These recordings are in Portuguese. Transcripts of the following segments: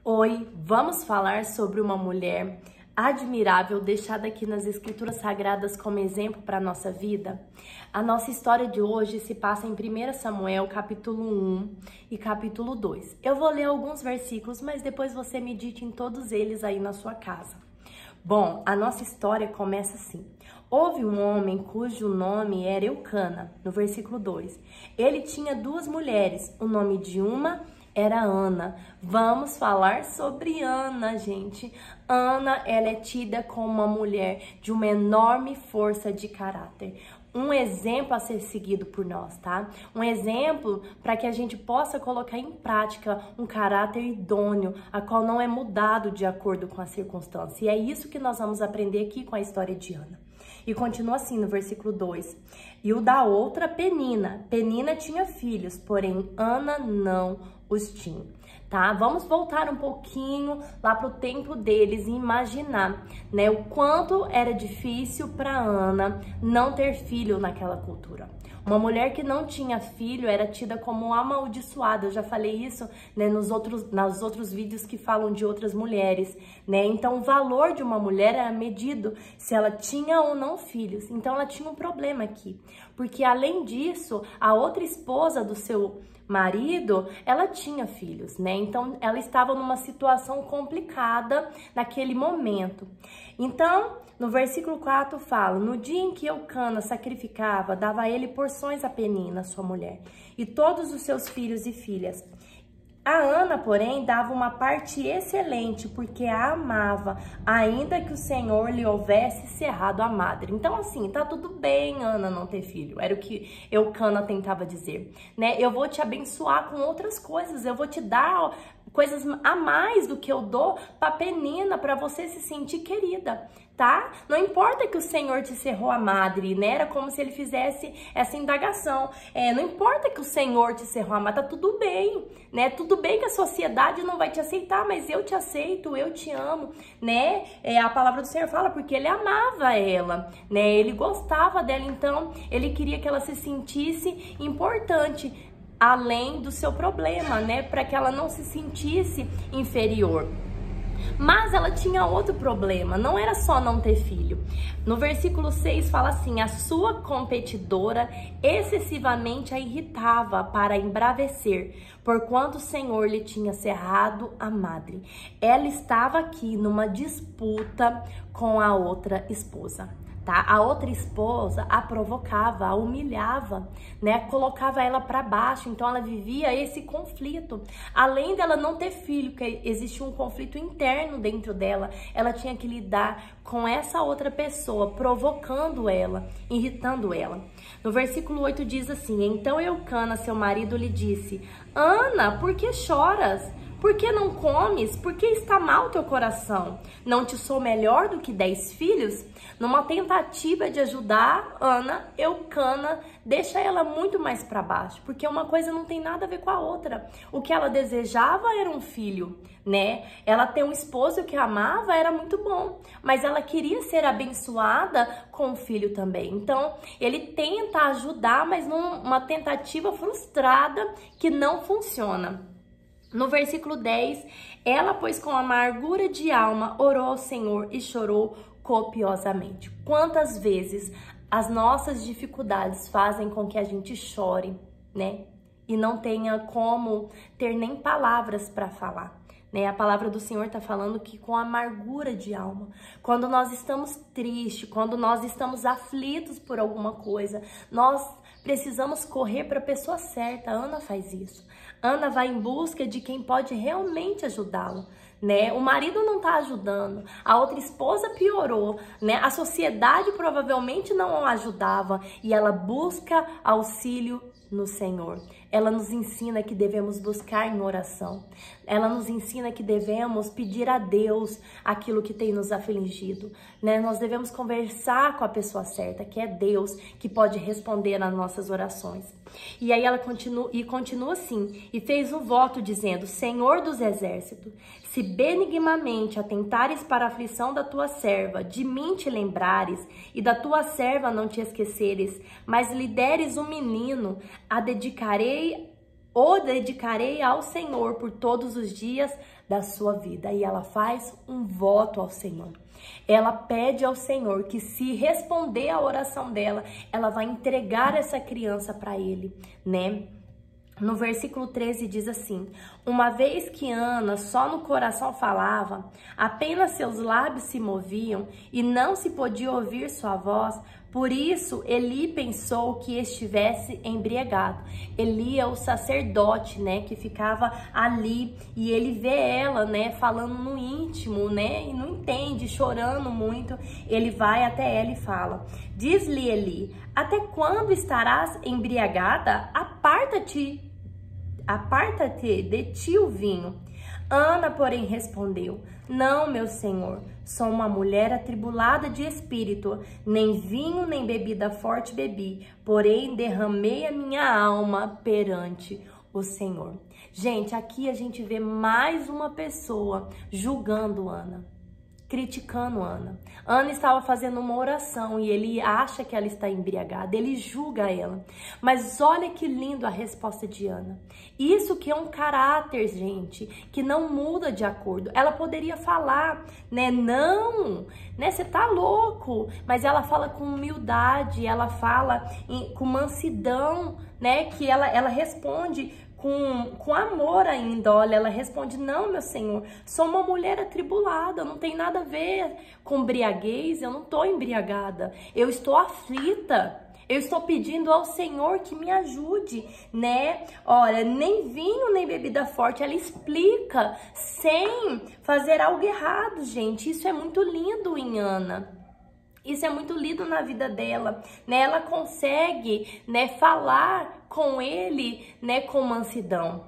Oi, vamos falar sobre uma mulher admirável deixada aqui nas Escrituras Sagradas como exemplo para a nossa vida? A nossa história de hoje se passa em 1 Samuel, capítulo 1 e capítulo 2. Eu vou ler alguns versículos, mas depois você medite em todos eles aí na sua casa. Bom, a nossa história começa assim. Houve um homem cujo nome era Eucana, no versículo 2. Ele tinha duas mulheres, o nome de uma era Ana. Vamos falar sobre Ana, gente. Ana, ela é tida como uma mulher de uma enorme força de caráter. Um exemplo a ser seguido por nós, tá? Um exemplo para que a gente possa colocar em prática um caráter idôneo, a qual não é mudado de acordo com a circunstância. E é isso que nós vamos aprender aqui com a história de Ana. E continua assim no versículo 2. E o da outra, Penina. Penina tinha filhos, porém Ana não os tinha. Tá? Vamos voltar um pouquinho lá para o tempo deles e imaginar, né, o quanto era difícil para Ana não ter filho naquela cultura. Uma mulher que não tinha filho era tida como amaldiçoada. Eu já falei isso, né, nos outros vídeos que falam de outras mulheres, né? Então o valor de uma mulher era medido se ela tinha ou não filhos. Então ela tinha um problema aqui, porque além disso, a outra esposa do seu marido, ela tinha filhos, né? Então ela estava numa situação complicada naquele momento. Então, no versículo 4 fala: no dia em que Eucana sacrificava, dava a ele porções a Penina, sua mulher, e todos os seus filhos e filhas. A Ana, porém, dava uma parte excelente, porque a amava, ainda que o Senhor lhe houvesse cerrado a madre. Então, assim, tá tudo bem, Ana, não ter filho. Era o que Eucana tentava dizer, né? Eu vou te abençoar com outras coisas, eu vou te dar coisas a mais do que eu dou pra Penina, pra você se sentir querida, tá? Não importa que o Senhor te cerrou a madre, né? Era como se ele fizesse essa indagação. Não importa que o Senhor te cerrou a madre, tá tudo bem, né? Tudo bem que a sociedade não vai te aceitar, mas eu te aceito, eu te amo, né? A palavra do Senhor fala porque ele amava ela, né? Ele gostava dela, então ele queria que ela se sentisse importante, além do seu problema, né? Para que ela não se sentisse inferior. Mas ela tinha outro problema, não era só não ter filho. No versículo 6 fala assim: a sua competidora excessivamente a irritava para embravecer, porquanto o Senhor lhe tinha cerrado a madre. Ela estava aqui numa disputa com a outra esposa. Tá? A outra esposa a provocava, a humilhava, né? Colocava ela para baixo. Então ela vivia esse conflito. Além dela não ter filho, que existia um conflito interno dentro dela, ela tinha que lidar com essa outra pessoa, provocando ela, irritando ela. No versículo 8 diz assim: então Eucana, seu marido, lhe disse: Ana, por que choras? Por que não comes? Por que está mal teu coração? Não te sou melhor do que 10 filhos? Numa tentativa de ajudar Ana, Eucana deixa ela muito mais para baixo, porque uma coisa não tem nada a ver com a outra. O que ela desejava era um filho, né? Ela ter um esposo que a amava era muito bom, mas ela queria ser abençoada com um filho também. Então, ele tenta ajudar, mas numa tentativa frustrada que não funciona. No versículo 10, ela, pois, com amargura de alma, orou ao Senhor e chorou copiosamente. Quantas vezes as nossas dificuldades fazem com que a gente chore, né? E não tenha como ter nem palavras para falar, né? A palavra do Senhor está falando que com amargura de alma, quando nós estamos tristes, quando nós estamos aflitos por alguma coisa, nós precisamos correr para a pessoa certa. Ana faz isso. Ana vai em busca de quem pode realmente ajudá-lo, né? O marido não tá ajudando, a outra esposa piorou, né? A sociedade provavelmente não a ajudava e ela busca auxílio no Senhor. Ela nos ensina que devemos buscar em oração. Ela nos ensina que devemos pedir a Deus aquilo que tem nos afligido, né? Nós devemos conversar com a pessoa certa, que é Deus, que pode responder às nossas orações. E aí ela continua assim, e fez um voto dizendo: Senhor dos exércitos, se benignamente atentares para a aflição da tua serva, de mim te lembrares, e da tua serva não te esqueceres, mas lhe deres um menino, o dedicarei ao Senhor por todos os dias da sua vida. E ela faz um voto ao Senhor. Ela pede ao Senhor que, se responder a oração dela, ela vai entregar essa criança para ele, né? No versículo 13 diz assim: uma vez que Ana só no coração falava, apenas seus lábios se moviam e não se podia ouvir sua voz, por isso Eli pensou que estivesse embriagado. Eli é o sacerdote, né, que ficava ali, e ele vê ela, né, falando no íntimo, né, e não entende, chorando muito. Ele vai até ela e fala: diz-lhe Eli, até quando estarás embriagada? Aparta-te de ti o vinho. Ana, porém, respondeu: não, meu senhor, sou uma mulher atribulada de espírito, nem vinho nem bebida forte bebi, porém derramei a minha alma perante o Senhor. Gente, aqui a gente vê mais uma pessoa julgando Ana, criticando Ana. Ana estava fazendo uma oração e ele acha que ela está embriagada, ele julga ela. Mas olha que lindo a resposta de Ana. Isso que é um caráter, gente, que não muda de acordo. Ela poderia falar, né, não, né, você tá louco, mas ela fala com humildade, ela fala com mansidão, né, que ela responde com amor ainda. Olha, ela responde: não, meu senhor, sou uma mulher atribulada, não tem nada a ver com embriaguez, eu não estou embriagada, eu estou aflita, eu estou pedindo ao Senhor que me ajude, né? Olha, nem vinho nem bebida forte. Ela explica sem fazer algo errado, gente. Isso é muito lindo em Ana. Isso é muito lindo na vida dela, né? Ela consegue, né, falar com ele, né, com mansidão.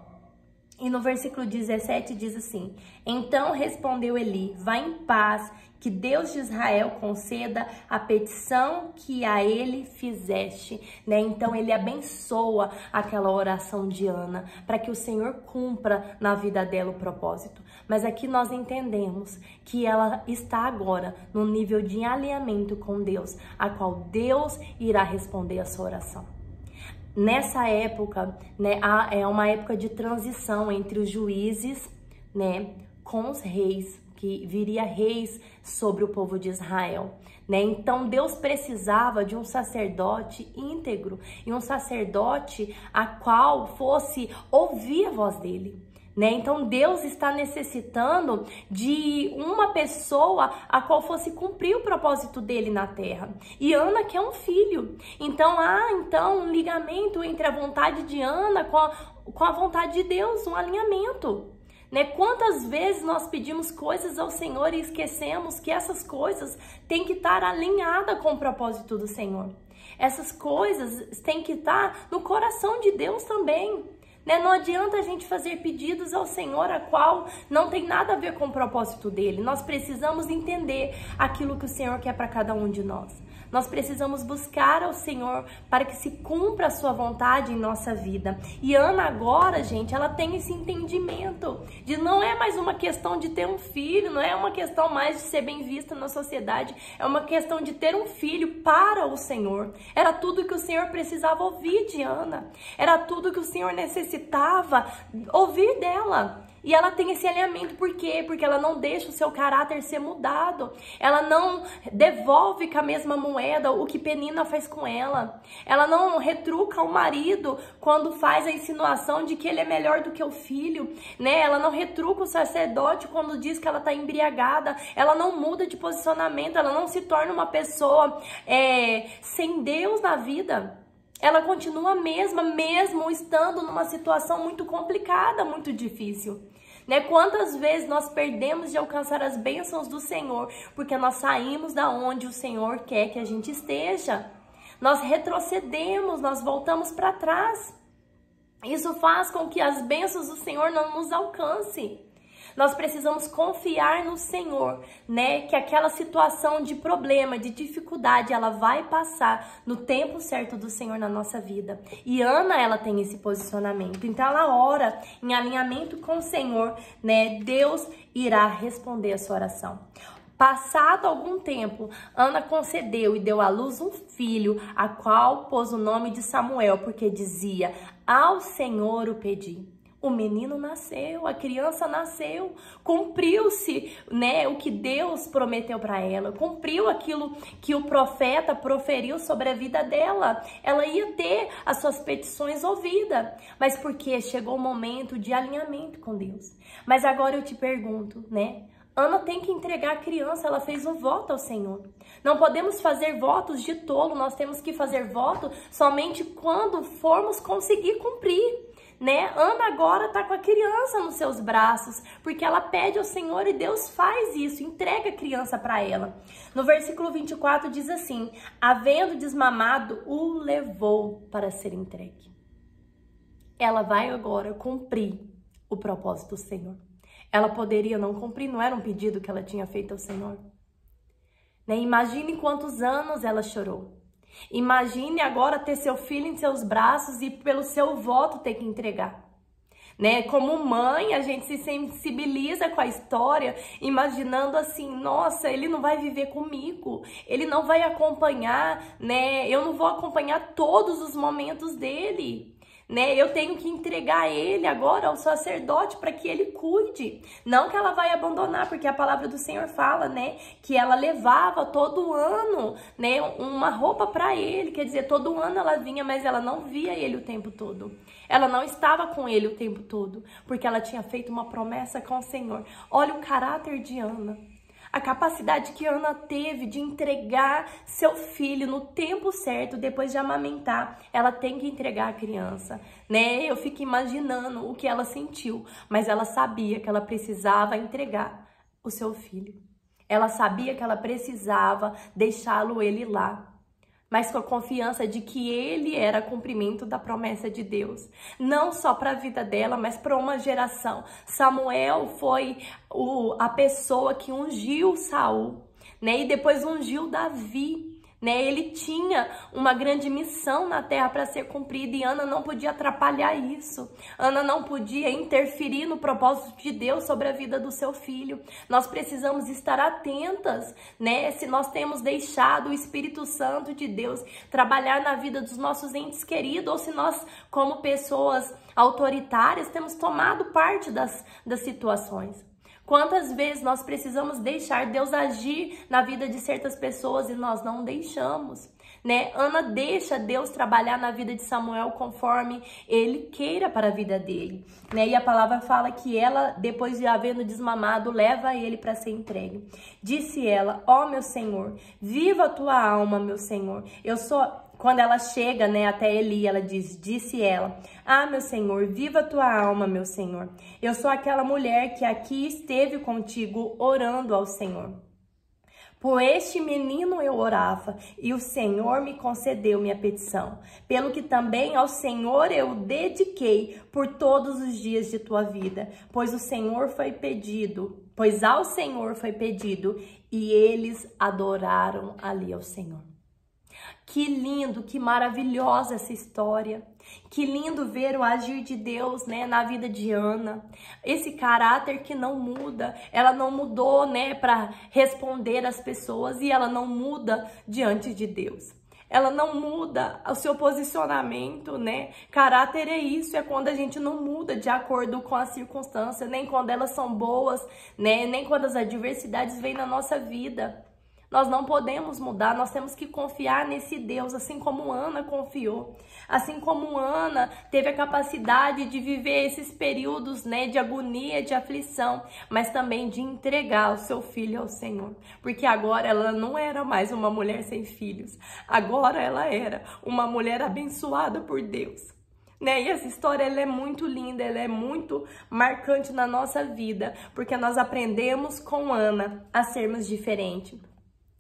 E no versículo 17 diz assim: então respondeu Eli, vá em paz, que Deus de Israel conceda a petição que a ele fizeste, né? Então ele abençoa aquela oração de Ana, para que o Senhor cumpra na vida dela o propósito. Mas aqui nós entendemos que ela está agora no nível de alinhamento com Deus, a qual Deus irá responder a sua oração. Nessa época, né, é uma época de transição entre os juízes, né, com os reis, que viria reis sobre o povo de Israel, né? Então Deus precisava de um sacerdote íntegro e um sacerdote a qual fosse ouvir a voz dele, né? Então Deus está necessitando de uma pessoa a qual fosse cumprir o propósito dele na terra. E Ana quer um filho. Então há um ligamento entre a vontade de Ana com a vontade de Deus, um alinhamento. Né? Quantas vezes nós pedimos coisas ao Senhor e esquecemos que essas coisas têm que estar alinhadas com o propósito do Senhor. Essas coisas têm que estar no coração de Deus também. Né? Não adianta a gente fazer pedidos ao Senhor a qual não tem nada a ver com o propósito dele. Nós precisamos entender aquilo que o Senhor quer para cada um de nós. Nós precisamos buscar ao Senhor para que se cumpra a sua vontade em nossa vida. E Ana agora, gente, ela tem esse entendimento de não é mais uma questão de ter um filho, não é uma questão mais de ser bem vista na sociedade, é uma questão de ter um filho para o Senhor. Era tudo que o Senhor precisava ouvir de Ana, era tudo que o Senhor necessitava ouvir dela. E ela tem esse alinhamento, por quê? Porque ela não deixa o seu caráter ser mudado. Ela não devolve com a mesma moeda o que Penina faz com ela. Ela não retruca o marido quando faz a insinuação de que ele é melhor do que o filho, né? Ela não retruca o sacerdote quando diz que ela está embriagada. Ela não muda de posicionamento, ela não se torna uma pessoa sem Deus na vida. Ela continua a mesma, mesmo estando numa situação muito complicada, muito difícil. Né? Quantas vezes nós perdemos de alcançar as bênçãos do Senhor, porque nós saímos da onde o Senhor quer que a gente esteja. Nós retrocedemos, nós voltamos para trás. Isso faz com que as bênçãos do Senhor não nos alcancem. Nós precisamos confiar no Senhor, né? Que aquela situação de problema, de dificuldade, ela vai passar no tempo certo do Senhor na nossa vida. E Ana, ela tem esse posicionamento. Então ela ora em alinhamento com o Senhor, né? Deus irá responder a sua oração. Passado algum tempo, Ana concedeu e deu à luz um filho, a qual pôs o nome de Samuel, porque dizia: ao Senhor o pedi. O menino nasceu, a criança nasceu, cumpriu-se, né, o que Deus prometeu para ela, cumpriu aquilo que o profeta proferiu sobre a vida dela. Ela ia ter as suas petições ouvidas, mas porque chegou o momento de alinhamento com Deus. Mas agora eu te pergunto, né? Ana tem que entregar a criança, ela fez um voto ao Senhor. Não podemos fazer votos de tolo, nós temos que fazer voto somente quando formos conseguir cumprir. Né? Ana agora está com a criança nos seus braços, porque ela pede ao Senhor e Deus faz isso, entrega a criança para ela. No versículo 24 diz assim: havendo desmamado, o levou para ser entregue. Ela vai agora cumprir o propósito do Senhor. Ela poderia não cumprir, não era um pedido que ela tinha feito ao Senhor. Né? Imagine quantos anos ela chorou. Imagine agora ter seu filho em seus braços e pelo seu voto ter que entregar. Né? Como mãe, a gente se sensibiliza com a história, imaginando assim, nossa, ele não vai viver comigo, ele não vai acompanhar, né? Eu não vou acompanhar todos os momentos dele. Né? Eu tenho que entregar ele agora ao sacerdote para que ele cuide. Não que ela vai abandonar, porque a palavra do Senhor fala, né, que ela levava todo ano, né, uma roupa para ele. Quer dizer, todo ano ela vinha, mas ela não via ele o tempo todo. Ela não estava com ele o tempo todo, porque ela tinha feito uma promessa com o Senhor. Olha o caráter de Ana. A capacidade que Ana teve de entregar seu filho no tempo certo, depois de amamentar, ela tem que entregar a criança, né? Eu fico imaginando o que ela sentiu, mas ela sabia que ela precisava entregar o seu filho. Ela sabia que ela precisava deixá-lo ele lá, mas com a confiança de que ele era cumprimento da promessa de Deus. Não só para a vida dela, mas para uma geração. Samuel foi a pessoa que ungiu Saul, né? E depois ungiu Davi. Né? Ele tinha uma grande missão na terra para ser cumprida e Ana não podia atrapalhar isso. Ana não podia interferir no propósito de Deus sobre a vida do seu filho. Nós precisamos estar atentas, né? Se nós temos deixado o Espírito Santo de Deus trabalhar na vida dos nossos entes queridos, ou se nós, como pessoas autoritárias, temos tomado parte das situações. Quantas vezes nós precisamos deixar Deus agir na vida de certas pessoas e nós não deixamos, né? Ana deixa Deus trabalhar na vida de Samuel conforme ele queira para a vida dele, né? E a palavra fala que ela, depois de havendo desmamado, leva ele para ser entregue. Disse ela: ó meu Senhor, viva a tua alma, meu Senhor. Quando ela chega, né, até Eli, ela disse ela: ah, meu Senhor, viva a tua alma, meu Senhor. Eu sou aquela mulher que aqui esteve contigo orando ao Senhor. Por este menino eu orava, e o Senhor me concedeu minha petição. Pelo que também ao Senhor eu dediquei por todos os dias de tua vida, pois ao Senhor foi pedido, e eles adoraram ali ao Senhor. Que lindo, que maravilhosa essa história. Que lindo ver o agir de Deus, né, na vida de Ana. Esse caráter que não muda. Ela não mudou, né, para responder às pessoas e ela não muda diante de Deus. Ela não muda o seu posicionamento, né? Caráter é isso, é quando a gente não muda de acordo com as circunstâncias, nem quando elas são boas, né, nem quando as adversidades vêm na nossa vida. Nós não podemos mudar, nós temos que confiar nesse Deus, assim como Ana confiou. Assim como Ana teve a capacidade de viver esses períodos, né, de agonia, de aflição, mas também de entregar o seu filho ao Senhor. Porque agora ela não era mais uma mulher sem filhos, agora ela era uma mulher abençoada por Deus. Né? E essa história ela é muito linda, ela é muito marcante na nossa vida, porque nós aprendemos com Ana a sermos diferentes.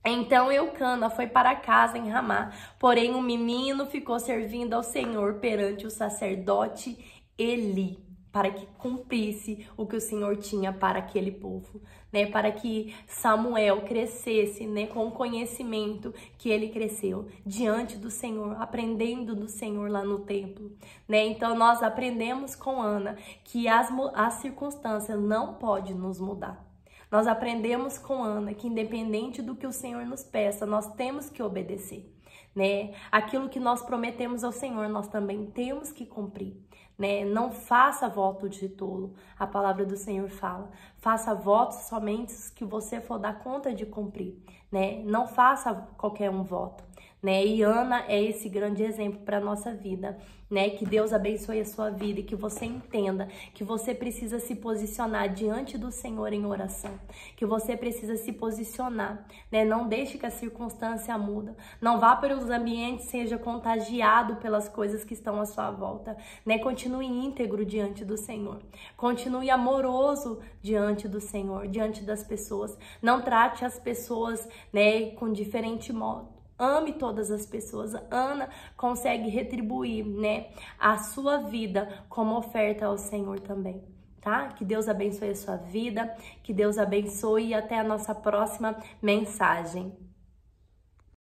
Então Eucana foi para casa em Ramá, porém o menino ficou servindo ao Senhor perante o sacerdote Eli, para que cumprisse o que o Senhor tinha para aquele povo, né? Para que Samuel crescesse, né, com o conhecimento que ele cresceu diante do Senhor, aprendendo do Senhor lá no templo, né? Então nós aprendemos com Ana que as circunstâncias não podem nos mudar. Nós aprendemos com Ana que independente do que o Senhor nos peça, nós temos que obedecer, né? Aquilo que nós prometemos ao Senhor, nós também temos que cumprir, né? Não faça voto de tolo. A palavra do Senhor fala: faça votos somente os que você for dar conta de cumprir, né? Não faça qualquer um voto, né? E Ana é esse grande exemplo para nossa vida, né? Que Deus abençoe a sua vida e que você entenda que você precisa se posicionar diante do Senhor em oração, que você precisa se posicionar, né? Não deixe que a circunstância muda, não vá para os ambientes, seja contagiado pelas coisas que estão à sua volta, né? Continue íntegro diante do Senhor, continue amoroso diante do Senhor, diante das pessoas. Não trate as pessoas, né, com diferente modo. Ame todas as pessoas. Ana consegue retribuir, né, a sua vida como oferta ao Senhor também, tá? Que Deus abençoe a sua vida, que Deus abençoe e até a nossa próxima mensagem.